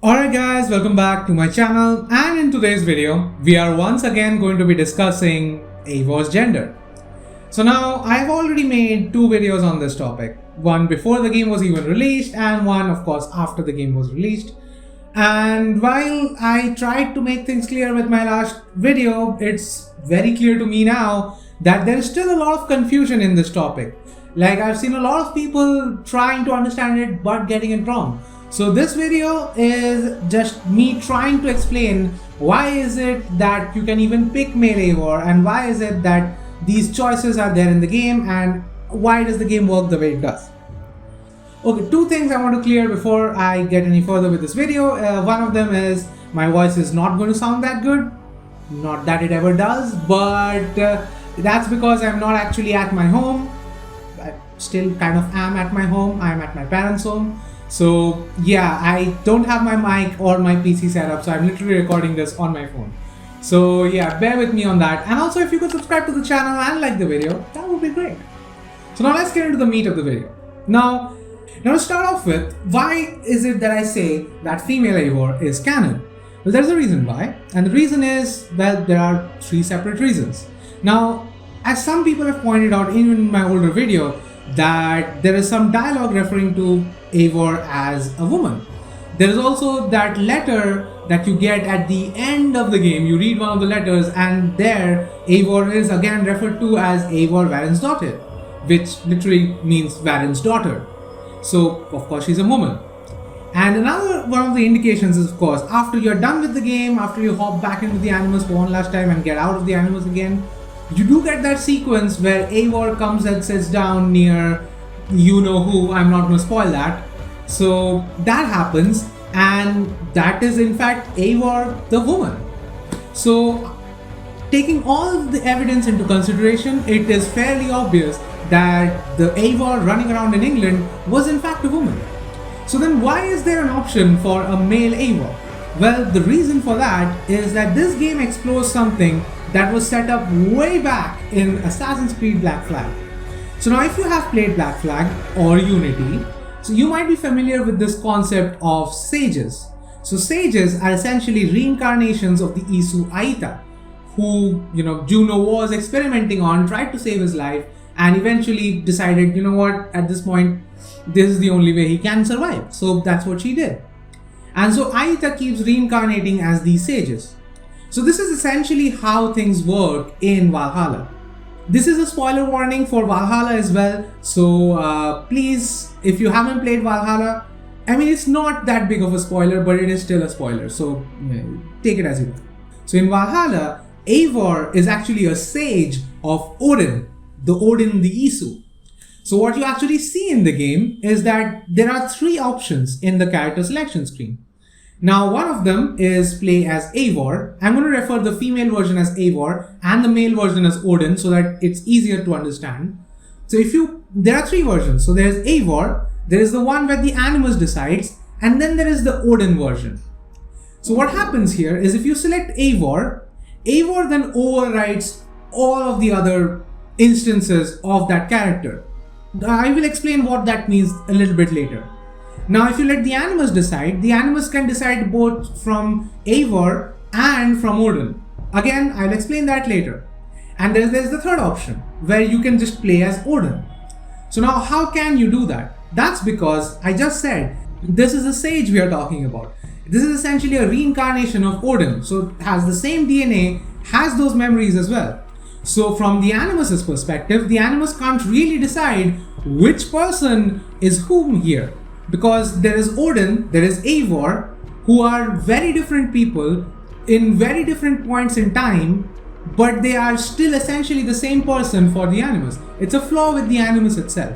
Alright guys, welcome back to my channel, and in today's video, we are once again going to be discussing Eivor's gender. So now, I've already made two videos on this topic. One before the game was even released, and one of course after the game was released. And while I tried to make things clear with my last video, it's very clear to me now that there is still a lot of confusion in this topic. Like, I've seen a lot of people trying to understand it but getting it wrong. So this video is just me trying to explain why is it that you can even pick male Eivor, and why is it that these choices are there in the game, and why does the game work the way it does. Okay, two things I want to clear before I get any further with this video. One of them is my voice is not going to sound that good. Not that it ever does, but that's because I'm not actually at my home. I still kind of am at my home. I'm at my parents' home. So yeah, I don't have my mic or my PC set up, so I'm literally recording this on my phone. So yeah, bear with me on that. And also, if you could subscribe to the channel and like the video, that would be great. So now let's get into the meat of the video. Now to start off with, why is it that I say that female Eivor is canon? Well, there's a reason why, and the reason is, well, there are three separate reasons. Now, as some people have pointed out even in my older video, that there is some dialogue referring to Eivor as a woman. There is also that letter that you get at the end of the game. You read one of the letters, and there Eivor is again referred to as Eivor, Varin's daughter, which literally means Varin's daughter. So of course she's a woman. And another one of the indications is, of course, after you're done with the game, after you hop back into the Animus for one last time and get out of the Animus again, you do get that sequence where Eivor comes and sits down near you know who. I'm not going to spoil that. So that happens, and that is in fact Eivor the woman. So taking all of the evidence into consideration, it is fairly obvious that the Eivor running around in England was in fact a woman. So then why is there an option for a male Eivor? Well, the reason for that is that this game explores something that was set up way back in Assassin's Creed Black Flag. So now if you have played Black Flag or Unity, so you might be familiar with this concept of sages. So sages are essentially reincarnations of the Isu Aita, who, Juno was experimenting on, tried to save his life, and eventually decided, you know what, at this point, this is the only way he can survive. So that's what she did. And so Aita keeps reincarnating as these sages. So this is essentially how things work in Valhalla. This is a spoiler warning for Valhalla as well. So please, if you haven't played Valhalla, I mean, it's not that big of a spoiler, but it is still a spoiler. So take it as you will. So in Valhalla, Eivor is actually a sage of Odin, the Isu. So what you actually see in the game is that there are three options in the character selection screen. Now, one of them is play as Eivor. I'm going to refer the female version as Eivor and the male version as Odin so that it's easier to understand. So there are three versions. So there's Eivor, there is the one where the Animus decides, and then there is the Odin version. So what happens here is if you select Eivor then overrides all of the other instances of that character. I will explain what that means a little bit later. Now, if you let the Animus decide, the Animus can decide both from Eivor and from Odin. Again, I'll explain that later. And there's the third option, where you can just play as Odin. So now, how can you do that? That's because I just said, this is a sage we are talking about. This is essentially a reincarnation of Odin. So it has the same DNA, has those memories as well. So from the Animus's perspective, the Animus can't really decide which person is whom here. Because there is Odin, there is Eivor, who are very different people in very different points in time, but they are still essentially the same person for the Animus. It's a flaw with the Animus itself.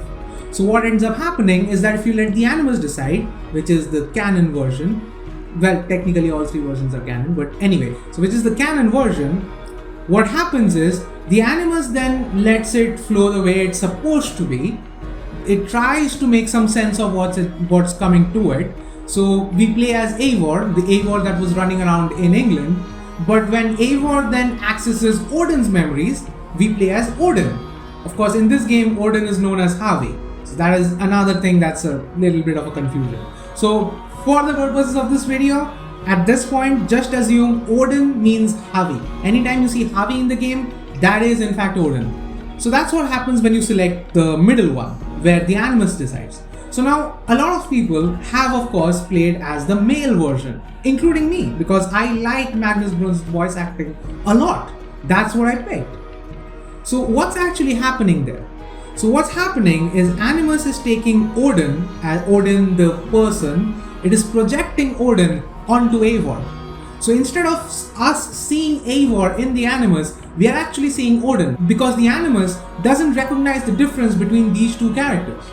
So what ends up happening is that if you let the Animus decide, which is the canon version, well, technically all three versions are canon, but anyway, so which is the canon version, what happens is the Animus then lets it flow the way it's supposed to be. It tries to make some sense of what's coming to it. So we play as Eivor, the Eivor that was running around in England. But when Eivor then accesses Odin's memories, we play as Odin. Of course, in this game, Odin is known as Havi. So that is another thing that's a little bit of a confusion. So for the purposes of this video, at this point, just assume Odin means Havi. Anytime you see Havi in the game, that is in fact Odin. So that's what happens when you select the middle one, where the Animus decides. So now a lot of people have of course played as the male version, including me, because I like Magnus Brun's voice acting a lot. That's what I picked. So what's actually happening there? So what's happening is Animus is taking Odin, as Odin the person, it is projecting Odin onto Eivor. So instead of us seeing Eivor in the Animus, we are actually seeing Odin, because the Animus doesn't recognize the difference between these two characters.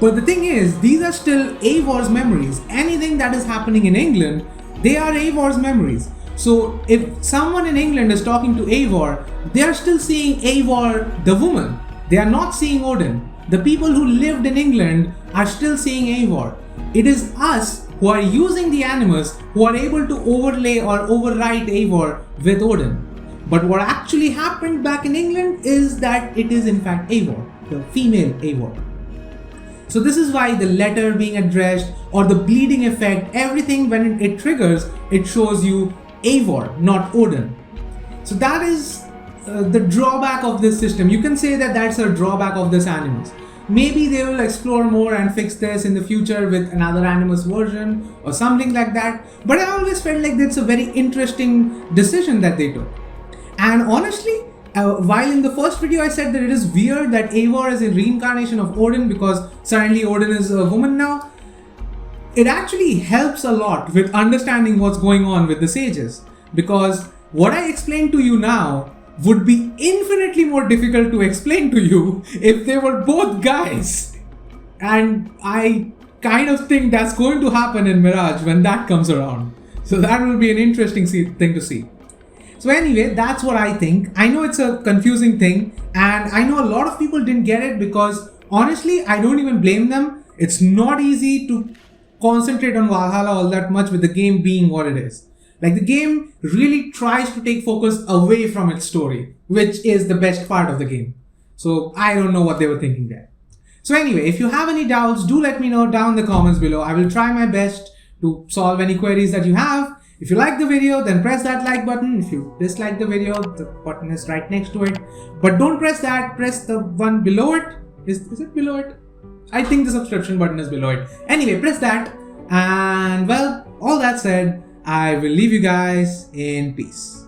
But the thing is, these are still Eivor's memories. Anything that is happening in England, they are Eivor's memories. So if someone in England is talking to Eivor, they are still seeing Eivor the woman. They are not seeing Odin. The people who lived in England are still seeing Eivor. It is us who are using the Animus who are able to overlay or overwrite Eivor with Odin. But what actually happened back in England is that it is in fact Eivor, the female Eivor. So this is why the letter being addressed or the bleeding effect, everything when it triggers, it shows you Eivor, not Odin. So that is the drawback of this system. You can say that that's a drawback of this Animus. Maybe they will explore more and fix this in the future with another Animus version or something like that. But I always felt like that's a very interesting decision that they took. And honestly, while in the first video I said that it is weird that Eivor is a reincarnation of Odin because suddenly Odin is a woman now, it actually helps a lot with understanding what's going on with the sages. Because what I explained to you now would be infinitely more difficult to explain to you if they were both guys. And I kind of think that's going to happen in Mirage when that comes around. So that will be an interesting thing to see. So anyway, that's what I think. I know it's a confusing thing and I know a lot of people didn't get it because honestly, I don't even blame them. It's not easy to concentrate on Valhalla all that much with the game being what it is. Like the game really tries to take focus away from its story, which is the best part of the game. So I don't know what they were thinking there. So anyway, if you have any doubts, do let me know down in the comments below. I will try my best to solve any queries that you have. If you like the video, then press that like button. If you dislike the video, the button is right next to it. But don't press that, press the one below it. Is it below it? I think the subscription button is below it. Anyway, press that. And well, all that said, I will leave you guys in peace.